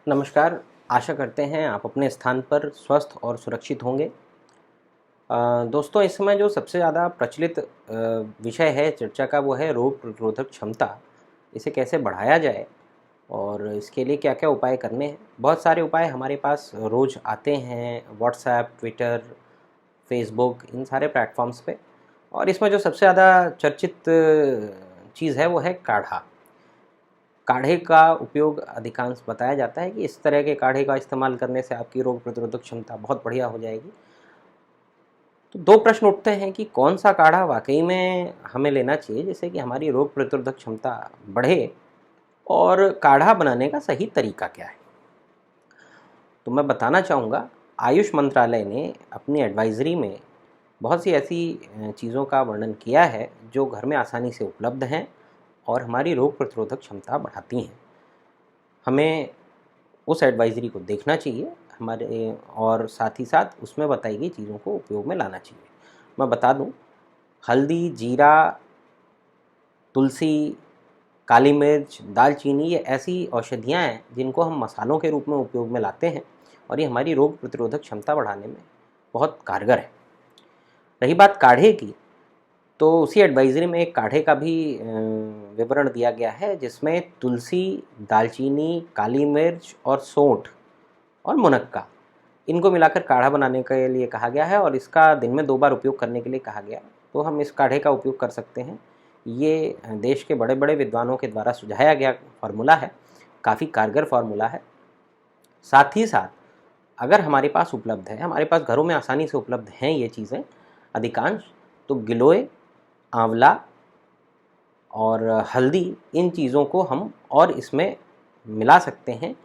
नमस्कार। आशा करते हैं आप अपने स्थान पर स्वस्थ और सुरक्षित होंगे। दोस्तों, इस समय जो सबसे ज़्यादा प्रचलित विषय है चर्चा का, वो है रोग प्रतिरोधक क्षमता। इसे कैसे बढ़ाया जाए और इसके लिए क्या-क्या उपाय करने हैं। बहुत सारे उपाय हमारे पास रोज़ आते हैं व्हाट्सएप, ट्विटर, फेसबुक, इन सारे प्लेटफ़ॉर्म्स पे। और इसमें जो सबसे ज़्यादा चर्चित चीज़ है वो है काढ़ा। काढ़े का उपयोग अधिकांश बताया जाता है कि इस तरह के काढ़े का इस्तेमाल करने से आपकी रोग प्रतिरोधक क्षमता बहुत बढ़िया हो जाएगी। तो दो प्रश्न उठते हैं कि कौन सा काढ़ा वाकई में हमें लेना चाहिए जिससे कि हमारी रोग प्रतिरोधक क्षमता बढ़े, और काढ़ा बनाने का सही तरीका क्या है। तो मैं बताना चाहूँगा, आयुष मंत्रालय ने अपनी एडवाइजरी में बहुत सी ऐसी चीज़ों का वर्णन किया है जो घर में आसानी से उपलब्ध हैं और हमारी रोग प्रतिरोधक क्षमता बढ़ाती हैं। हमें उस एडवाइजरी को देखना चाहिए हमारे, और साथ ही साथ उसमें बताई गई चीज़ों को उपयोग में लाना चाहिए। मैं बता दूं, हल्दी, जीरा, तुलसी, काली मिर्च, दालचीनी, ये ऐसी औषधियाँ हैं जिनको हम मसालों के रूप में उपयोग में लाते हैं, और ये हमारी रोग प्रतिरोधक क्षमता बढ़ाने में बहुत कारगर है। रही बात काढ़े की, तो उसी एडवाइजरी में एक काढ़े का भी विवरण दिया गया है जिसमें तुलसी, दालचीनी, काली मिर्च और सौंठ और मुनक्का, इनको मिलाकर काढ़ा बनाने के लिए कहा गया है और इसका दिन में 2 बार उपयोग करने के लिए कहा गया है। तो हम इस काढ़े का उपयोग कर सकते हैं। ये देश के बड़े बड़े विद्वानों के द्वारा सुझाया गया फार्मूला है, काफ़ी कारगर फार्मूला है। साथ ही साथ अगर हमारे पास उपलब्ध है, हमारे पास घरों में आसानी से उपलब्ध हैं ये चीज़ें अधिकांश, तो गिलोय, आंवला और हल्दी, इन चीज़ों को हम और इसमें मिला सकते हैं,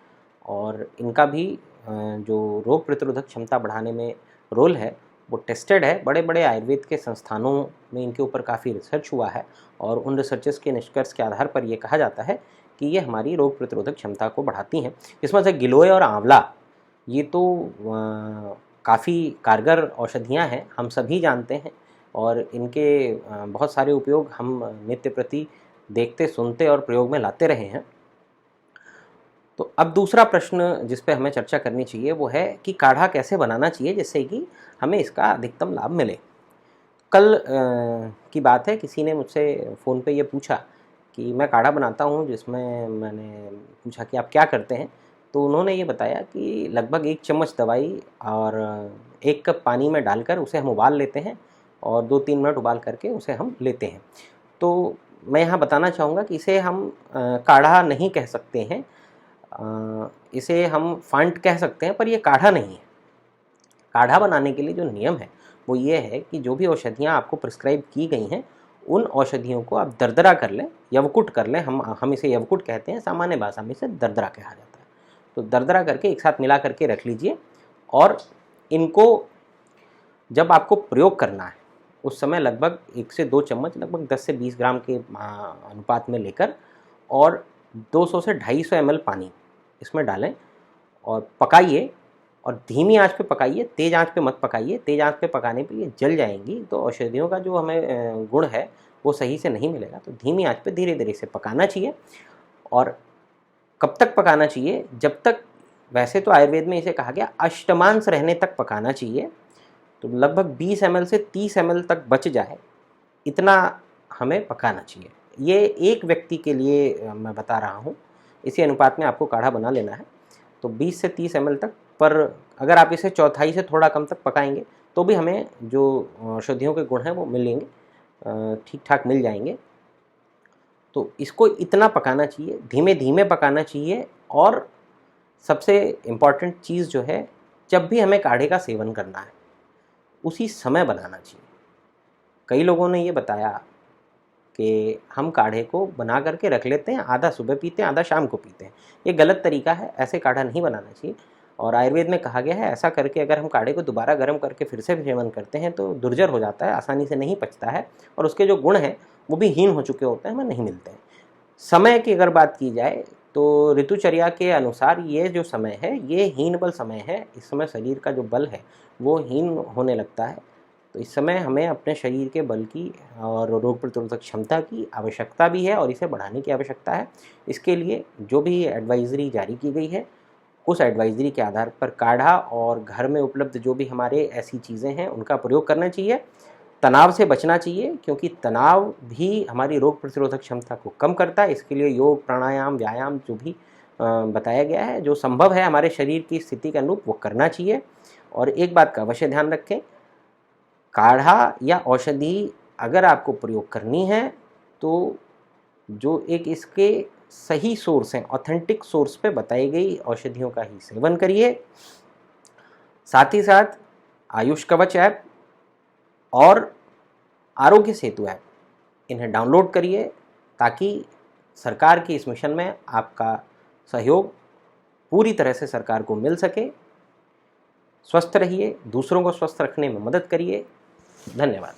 और इनका भी जो रोग प्रतिरोधक क्षमता बढ़ाने में रोल है वो टेस्टेड है। बड़े बड़े आयुर्वेद के संस्थानों में इनके ऊपर काफ़ी रिसर्च हुआ है, और उन रिसर्चेस के निष्कर्ष के आधार पर ये कहा जाता है कि ये हमारी रोग प्रतिरोधक क्षमता को बढ़ाती हैं। इसमें से गिलोय और आंवला, ये तो काफ़ी कारगर औषधियाँ हैं, हम सभी जानते हैं, और इनके बहुत सारे उपयोग हम नित्य प्रति देखते, सुनते और प्रयोग में लाते रहे हैं। तो अब दूसरा प्रश्न जिस पे हमें चर्चा करनी चाहिए वो है कि काढ़ा कैसे बनाना चाहिए जिससे कि हमें इसका अधिकतम लाभ मिले। कल की बात है, किसी ने मुझसे फ़ोन पे ये पूछा कि मैं काढ़ा बनाता हूँ, जिसमें मैंने पूछा कि आप क्या करते हैं। तो उन्होंने ये बताया कि लगभग 1 चम्मच दवाई और 1 कप पानी में डालकर उसे हम उबाल लेते हैं, और 2-3 मिनट उबाल करके उसे हम लेते हैं। तो मैं यहाँ बताना चाहूँगा कि इसे हम काढ़ा नहीं कह सकते हैं, इसे हम फ़ांट कह सकते हैं, पर ये काढ़ा नहीं है। काढ़ा बनाने के लिए जो नियम है वो ये है कि जो भी औषधियाँ आपको प्रिस्क्राइब की गई हैं, उन औषधियों को आप दरदरा कर लें, यवकुट कर लें। हम इसे यवकुट कहते हैं, सामान्य भाषा में इसे दरदरा कहा जाता है। तो दरदरा करके एक साथ मिला करके रख लीजिए, और इनको जब आपको प्रयोग करना है उस समय लगभग 1 से 2 चम्मच, लगभग 10 से 20 ग्राम के अनुपात में लेकर, और 200 से 250 ml पानी इसमें डालें और पकाइए, और धीमी आंच पे पकाइए, तेज़ आंच पे मत पकाइए। तेज़ आंच पे पकाने पे ये जल जाएंगी, तो औषधियों का जो हमें गुण है वो सही से नहीं मिलेगा। तो धीमी आंच पे धीरे धीरे से पकाना चाहिए। और कब तक पकाना चाहिए? जब तक, वैसे तो आयुर्वेद में इसे कहा गया अष्टमांश रहने तक पकाना चाहिए, तो लगभग 20 ml से 30 ml तक बच जाए, इतना हमें पकाना चाहिए। ये एक व्यक्ति के लिए मैं बता रहा हूँ, इसी अनुपात में आपको काढ़ा बना लेना है। तो 20 से 30 ml तक, पर अगर आप इसे चौथाई से थोड़ा कम तक पकाएंगे तो भी हमें जो औषधियों के गुण हैं वो मिलेंगे, ठीक ठाक मिल जाएंगे। तो इसको इतना पकाना चाहिए, धीमे धीमे पकाना चाहिए। और सबसे इम्पॉर्टेंट चीज़ जो है, जब भी हमें काढ़े का सेवन करना है उसी समय बनाना चाहिए। कई लोगों ने ये बताया कि हम काढ़े को बना करके रख लेते हैं, आधा सुबह पीते हैं, आधा शाम को पीते हैं। ये गलत तरीका है, ऐसे काढ़ा नहीं बनाना चाहिए। और आयुर्वेद में कहा गया है, ऐसा करके अगर हम काढ़े को दोबारा गर्म करके फिर से सेवन करते हैं तो दुर्जर हो जाता है, आसानी से नहीं पचता है, और उसके जो गुण हैं वो भी हीन हो चुके होते हैं, हमें नहीं मिलते हैं। समय की अगर बात की जाए तो ऋतुचर्या के अनुसार ये जो समय है ये हीन बल समय है। इस समय शरीर का जो बल है वो हीन होने लगता है। तो इस समय हमें अपने शरीर के बल की और रोग प्रतिरोधक क्षमता की आवश्यकता भी है, और इसे बढ़ाने की आवश्यकता है। इसके लिए जो भी एडवाइजरी जारी की गई है उस एडवाइजरी के आधार पर काढ़ा और घर में उपलब्ध जो भी हमारे ऐसी चीज़ें हैं उनका प्रयोग करना चाहिए। तनाव से बचना चाहिए, क्योंकि तनाव भी हमारी रोग प्रतिरोधक क्षमता को कम करता है। इसके लिए योग, प्राणायाम, व्यायाम जो भी बताया गया है, जो संभव है हमारे शरीर की स्थिति के अनुरूप, वो करना चाहिए। और एक बात का अवश्य ध्यान रखें, काढ़ा या औषधि अगर आपको प्रयोग करनी है तो जो एक इसके सही सोर्स हैं, ऑथेंटिक सोर्स पे बताई गई औषधियों का ही सेवन करिए। साथ ही साथ आयुष कवच ऐप और आरोग्य सेतु ऐप, इन्हें डाउनलोड करिए ताकि सरकार की इस मिशन में आपका सहयोग पूरी तरह से सरकार को मिल सके। स्वस्थ रहिए, दूसरों को स्वस्थ रखने में मदद करिए। धन्यवाद।